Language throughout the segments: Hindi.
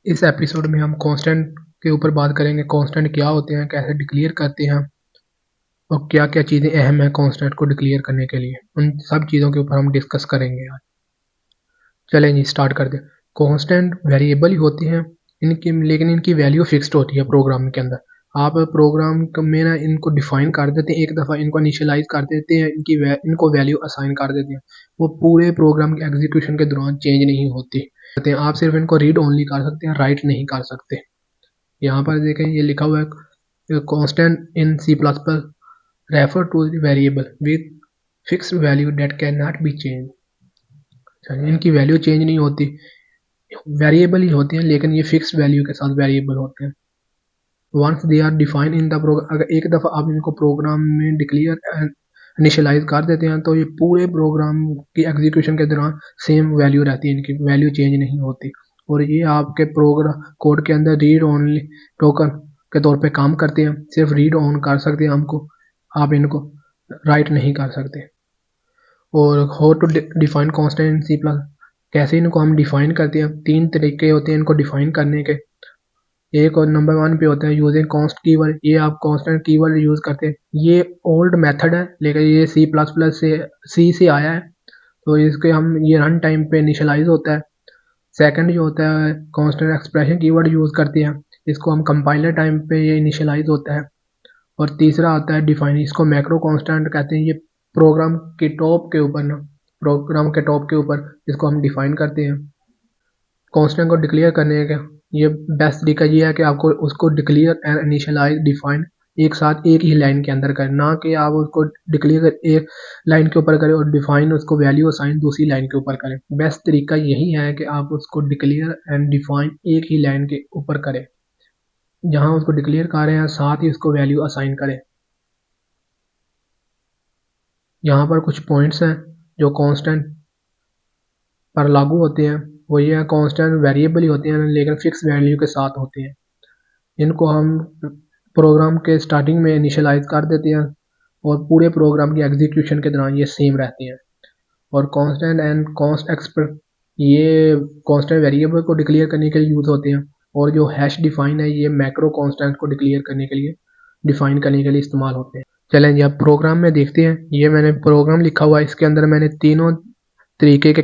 इस एपिसोड में हम कांस्टेंट के ऊपर बात करेंगे। कांस्टेंट क्या होते हैं, कैसे डिक्लेयर करते हैं और क्या क्या चीज़ें अहम है कांस्टेंट को डिक्लेयर करने के लिए। उन सब चीज़ों के ऊपर हम डिस्कस करेंगे आज। चलें जी, स्टार्ट करते हैं। कांस्टेंट वेरिएबल ही होते हैं इनकी, लेकिन इनकी वैल्यू फिक्स्ड होती है प्रोग्राम के अंदर। आप प्रोग्राम में ना इनको डिफाइन कर देते हैं, एक दफ़ा इनको इनिशियलाइज कर देते हैं, इनको वैल्यू असाइन कर देते हैं। वो पूरे प्रोग्राम के एग्जीक्यूशन के दौरान चेंज नहीं होती। आप सिर्फ इनको रीड ओनली कर सकते हैं, राइट नहीं कर सकते। यहाँ पर देखें, ये लिखा हुआ है constant in C plus plus refer to variable with fixed value that can not be change. इनकी वैल्यू चेंज नहीं होती, वेरिएबल ही होते हैं, लेकिन ये फिक्स्ड वैल्यू के साथ वेरिएबल होते हैं। Once they are define in the program, अगर एक दफ़ा आप इनको प्रोग्राम में डिक्लेयर इनिशियलाइज कर देते हैं तो ये पूरे प्रोग्राम की एग्जीक्यूशन के दौरान सेम वैल्यू रहती है, इनकी वैल्यू चेंज नहीं होती। और ये आपके प्रोग्राम कोड के अंदर रीड ओनली टोकन के तौर पे काम करते हैं, सिर्फ रीड ऑन कर सकते हैं हमको, आप इनको राइट नहीं कर सकते। और how to define constant in C plus, कैसे इनको हम डिफाइन करते हैं। तीन तरीके होते हैं इनको डिफाइन करने के। एक और नंबर 1 पे होता है यूजिंग कॉन्स्ट कीवर्ड। ये आप कांस्टेंट कीवर्ड यूज करते हैं। ये ओल्ड मेथड है, लेकिन ये सी प्लस प्लस से सी से आया है, तो इसके हम ये रन टाइम पे इनिशियलाइज होता है। सेकंड जो होता है कांस्टेंट एक्सप्रेशन कीवर्ड यूज करते हैं, इसको हम कंपाइलर टाइम पे ये इनिशियलाइज होता है। और तीसरा आता है डिफाइन, इसको मैक्रो कांस्टेंट कहते हैं। ये प्रोग्राम के टॉप के ऊपर ना, प्रोग्राम के टॉप के ऊपर इसको हम डिफाइन करते हैं। कांस्टेंट को डिक्लेयर करने का ये बेस्ट तरीका ये है कि आपको उसको डिक्लेयर एंड इनिशियलाइज डिफाइन एक साथ एक ही लाइन के अंदर करें, ना कि आप उसको डिक्लेयर एक लाइन के ऊपर करें और डिफाइन उसको वैल्यू असाइन दूसरी लाइन के ऊपर करें। बेस्ट तरीका यही है कि आप उसको डिक्लेयर एंड डिफाइन एक ही लाइन के ऊपर करें, जहां उसको डिक्लेयर कर रहे हैं साथ ही उसको वैल्यू असाइन करें। यहाँ पर कुछ पॉइंट्स हैं जो कांस्टेंट पर लागू होते हैं। वो ये है, कांस्टेंट वेरिएबल ही होते हैं लेकिन फिक्स वैल्यू के साथ होते हैं। इनको हम प्रोग्राम के स्टार्टिंग में इनिशियलाइज कर देते हैं और पूरे प्रोग्राम की एग्जीक्यूशन के दौरान ये सेम रहते हैं। और कांस्टेंट एंड कांस्ट एक्सप्रेस, ये कांस्टेंट वेरिएबल को डिक्लेयर करने के लिए यूज होते हैं। और जो हैश डिफाइन है, ये मैक्रो कांस्टेंट को डिक्लेयर करने के लिए डिफाइन करने के लिए इस्तेमाल होते हैं। चलें जी, अब प्रोग्राम में देखते हैं। ये मैंने प्रोग्राम लिखा हुआ है, इसके अंदर मैंने तीनों तरीके के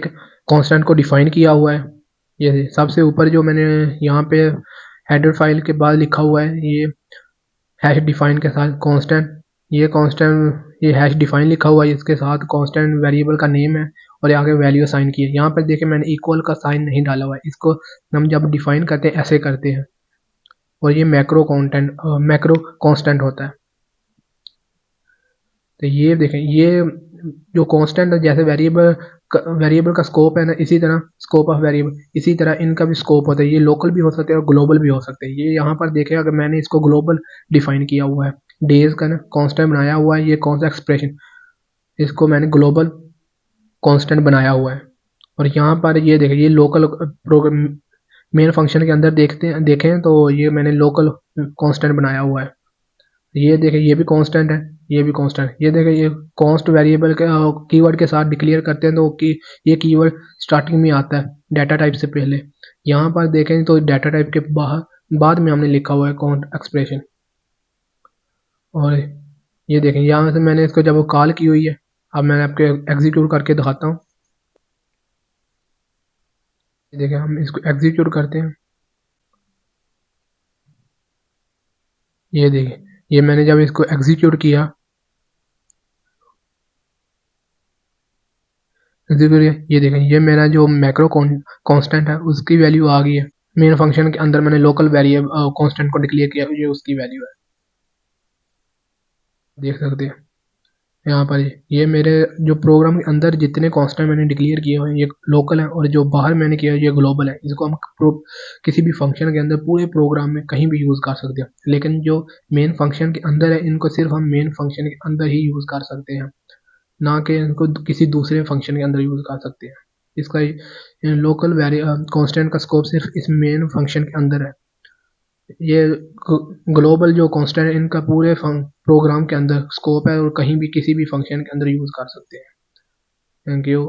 कांस्टेंट को डिफाइन किया हुआ है। ये सबसे ऊपर जो मैंने यहाँ पे हेडर फाइल के बाद लिखा हुआ है, ये हैश डिफाइन के साथ कांस्टेंट, ये कांस्टेंट ये हैश डिफाइन लिखा हुआ है, इसके साथ कांस्टेंट वेरिएबल का नेम है और आगे वैल्यू असाइन की है। यहाँ पर देखिए मैंने इक्वल का साइन नहीं डाला हुआ है, इसको हम जब डिफाइन करते हैं ऐसे करते हैं। और ये मैक्रो कांस्टेंट होता है। तो ये देखें, ये जो कांस्टेंट है, जैसे वेरिएबल का स्कोप है ना, इसी तरह स्कोप ऑफ वेरिएबल, इसी तरह इनका भी स्कोप होता है। ये लोकल भी हो सकते हैं और ग्लोबल भी हो सकते हैं। ये यहाँ पर देखें, अगर मैंने इसको ग्लोबल डिफाइन किया हुआ है, डेज का ना कांस्टेंट बनाया हुआ है, ये कौन सा एक्सप्रेशन, इसको मैंने ग्लोबल कांस्टेंट बनाया हुआ है। और यहाँ पर ये देखें, ये लोकल प्रोग्राम मेन फंक्शन के अंदर देखें तो ये मैंने लोकल कांस्टेंट बनाया हुआ है। ये देखें, ये भी कांस्टेंट है, ये भी कांस्टेंट। ये देखें, ये कांस्ट वेरिएबल के कीवर्ड के साथ डिक्लेयर करते हैं तो ये कीवर्ड स्टार्टिंग में आता है डाटा टाइप से पहले। यहाँ पर देखें तो डाटा टाइप के बाद में हमने लिखा हुआ है काउंट एक्सप्रेशन। और ये देखें, यहाँ से मैंने इसको जब कॉल की हुई है, अब मैंने आपको एग्जीक्यूट करके दिखाता हूँ। देखें, हम इसको एग्जीक्यूट करते हैं। ये देखें, ये मैंने जब इसको एग्जीक्यूट किया, ये देखें, ये मेरा जो मैक्रो कांस्टेंट है उसकी वैल्यू आ गई है। मेन फंक्शन के अंदर मैंने लोकल वेरिएबल कांस्टेंट को डिक्लेयर किया, ये उसकी वैल्यू है, देख सकते हैं यहाँ पर। ये मेरे जो प्रोग्राम के अंदर जितने कांस्टेंट मैंने डिक्लेयर किए हुए हैं ये लोकल है, और जो बाहर मैंने किया है ये ग्लोबल है। इसको हम किसी भी फंक्शन के अंदर पूरे प्रोग्राम में कहीं भी यूज़ कर सकते हैं, लेकिन जो मेन फंक्शन के अंदर है इनको सिर्फ हम मेन फंक्शन के अंदर ही यूज़ कर सकते हैं, ना कि इनको किसी दूसरे फंक्शन के अंदर यूज़ कर सकते हैं। इसका लोकल कांस्टेंट का स्कोप सिर्फ इस मेन फंक्शन के अंदर है। ये ग्लोबल जो कांस्टेंट है इनका पूरे प्रोग्राम के अंदर स्कोप है और कहीं भी किसी भी फंक्शन के अंदर यूज़ कर सकते हैं। Thank you.